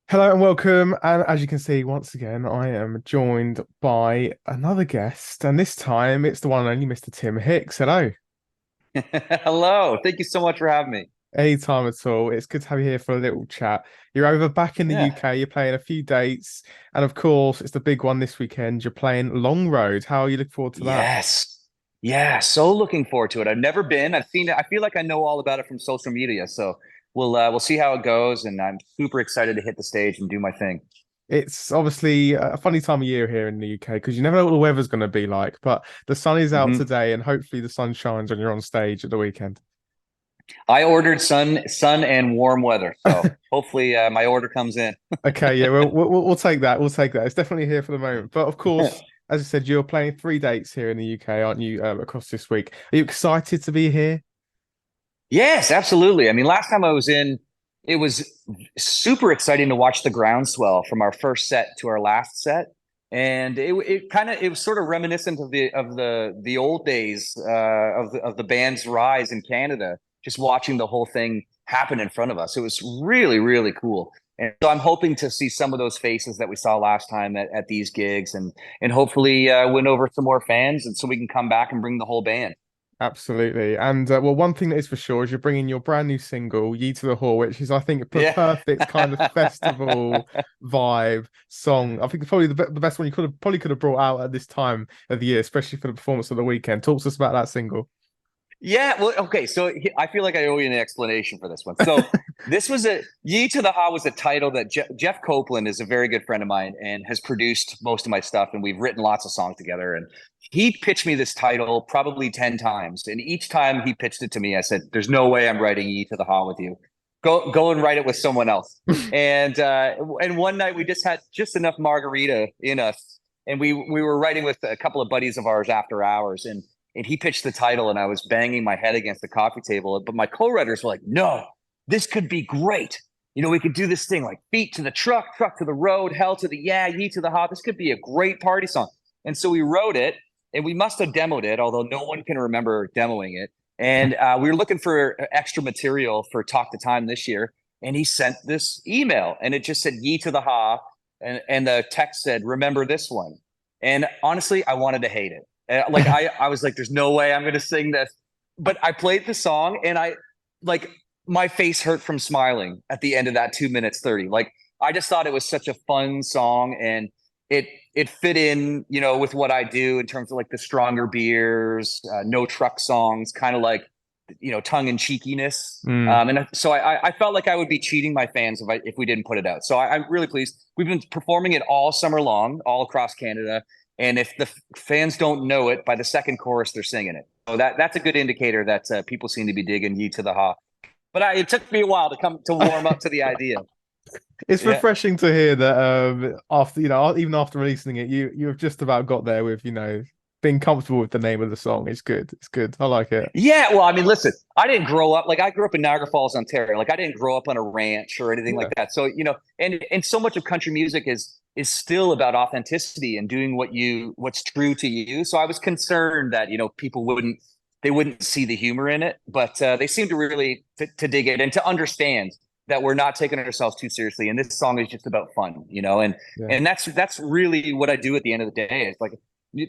Hello and welcome. And as you can see, once again, I am joined by another guest, and this time it's the one and only Mr. Tim Hicks. Hello. Hello. Thank you so much for having me. Anytime at all. It's good to have you here for a little chat. You're over back in the Yeah. UK, you're playing a few dates, and of course, it's the big one this weekend. You're playing Long Road. How are you looking forward to that? Yes. Yeah. So looking forward to it. I've never been. I've seen it. I feel like I know all about it from social media. So we'll see how it goes. And I'm super excited to hit the stage and do my thing. It's obviously a funny time of year here in the UK because you never know what the weather's going to be like, but the sun is out hmm today, and hopefully the sun shines when you're on stage at the weekend. I ordered sun and warm weather. So hopefully my order comes in. Okay, yeah, we'll take that. We'll take that. It's definitely here for the moment. But of course, as I said, you're playing three dates here in the UK, aren't you? Across this week. Are you excited to be here? Yes, absolutely. I mean, last time I was in, it was super exciting to watch the groundswell from our first set to our last set, and it was sort of reminiscent of the old days of the band's rise in Canada. Just watching the whole thing happen in front of us, it was really cool. And so I'm hoping to see some of those faces that we saw last time at these gigs, and hopefully win over some more fans, and so we can come back and bring the whole band. Absolutely. And well, one thing that is for sure is you're bringing your brand new single, "Yee To The Haw," which is, I think, the Yeah. perfect kind of festival vibe song. I think it's probably the best one you could have brought out at this time of the year, especially for the performance of the weekend. Talk to us about that single. Yeah, well, okay. So I feel like I owe you an explanation for this one. So this was a "Yee to the Haw" was a title that Jeff Copeland is a very good friend of mine and has produced most of my stuff, and we've written lots of songs together. And he pitched me this title probably 10 times, and each time he pitched it to me, I said, "There's no way I'm writing "Yee to the Haw" with you. Go and write it with someone else." And one night we just had just enough margarita in us, and we were writing with a couple of buddies of ours after hours, and he pitched the title, and I was banging my head against the coffee table. But my co-writers were like, "No, this could be great. We could do this thing like feet to the truck, truck to the road, hell to the yeah, Yee to the Haw. This could be a great party song." And so we wrote it, and we must have demoed it, although no one can remember demoing it. And we were looking for extra material for Talk to Time this year, and he sent this email, and it just said "Yee to the Haw," and the text said, "Remember this one." And honestly, I wanted to hate it. Like I was like, "There's no way I'm going to sing this," but I played the song, and like my face hurt from smiling at the end of that 2 minutes 30. Like I just thought it was such a fun song, and it it fit in, with what I do in terms of like the stronger beers, no truck songs, kind of like tongue in cheekiness. Mm. And so I felt like I would be cheating my fans if we didn't put it out. So I'm really pleased. We've been performing it all summer long, all across Canada. And if the fans don't know it, by the second chorus, they're singing it. So that's a good indicator that people seem to be digging "Ye to the Ha." But it took me a while to come to warm up to the idea. It's Yeah. refreshing to hear that after even after releasing it, you have just about got there with being comfortable with the name of the song. It's good. It's good. I like it. Yeah, well, I mean, listen, I didn't grow up like I grew up in Niagara Falls, Ontario. Like I didn't grow up on a ranch or anything like Yeah. that. So, and so much of country music is still about authenticity and doing what's true to you. So I was concerned that, people wouldn't see the humor in it, but they seem to really to dig it and to understand that we're not taking ourselves too seriously. And this song is just about fun, and Yeah. and that's really what I do at the end of the day. It's like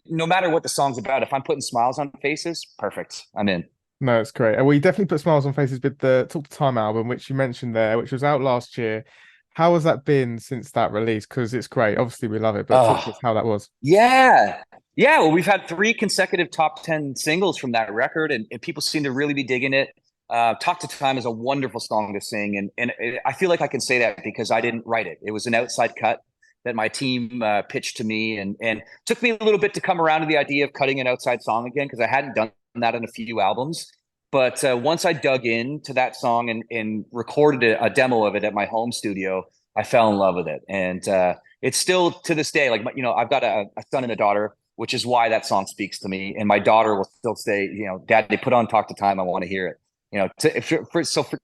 no matter what the song's about, if I'm putting smiles on faces, perfect. I'm in. No, it's great. And we definitely put smiles on faces with the Talk to Time album, which you mentioned there, which was out last year. How has that been since that release? Because it's great. Obviously, we love it, but talk to Oh, us how that was. yeah. Yeah. Well, we've had three consecutive top 10 singles from that record, and people seem to really be digging it. Talk to Time is a wonderful song to sing. And I feel like I can say that because I didn't write it. It was an outside cut that my team pitched to me, and took me a little bit to come around to the idea of cutting an outside song again because I hadn't done that in a few albums. But once I dug into that song and recorded a demo of it at my home studio, I fell in love with it. And it's still to this day, like, I've got a son and a daughter, which is why that song speaks to me. And my daughter will still say, "Dad, they put on Talk to Time. I want to hear it."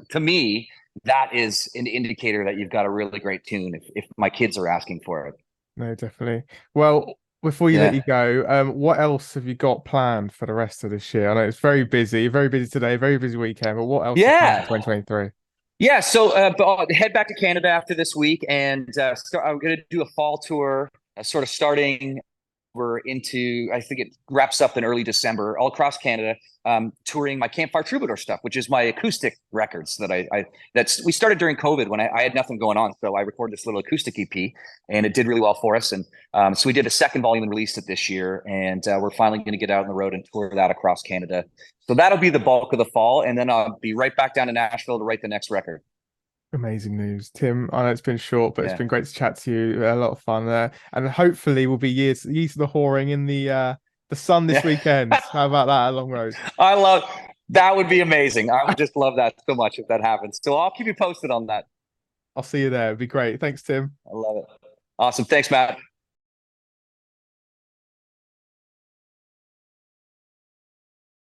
To me, that is an indicator that you've got a really great tune if my kids are asking for it. No, definitely. Well, before you let Yeah. you go, what else have you got planned for the rest of this year? I know it's very busy today, very busy weekend, but what else is planned for Yeah. 2023? Yeah, so but I'll head back to Canada after this week, and I'm going to do a fall tour, sort of starting. We're into, I think it wraps up in early December, all across Canada, touring my Campfire Troubadour stuff, which is my acoustic records that we started during COVID when I had nothing going on. So I recorded this little acoustic EP, and it did really well for us. And so we did a second volume and released it this year, and we're finally going to get out on the road and tour that across Canada. So that'll be the bulk of the fall, and then I'll be right back down to Nashville to write the next record. Amazing news, Tim. I know it's been short, but it's Yeah. been great to chat to you. A lot of fun there, and hopefully we'll be years to the whoring in the sun this Yeah. weekend. How about that? A long road. I love that. Would be amazing. I would just love that so much if that happens. So I'll keep you posted on that. I'll see you there. It'd be great. Thanks, Tim. I love it. Awesome. Thanks, Matt.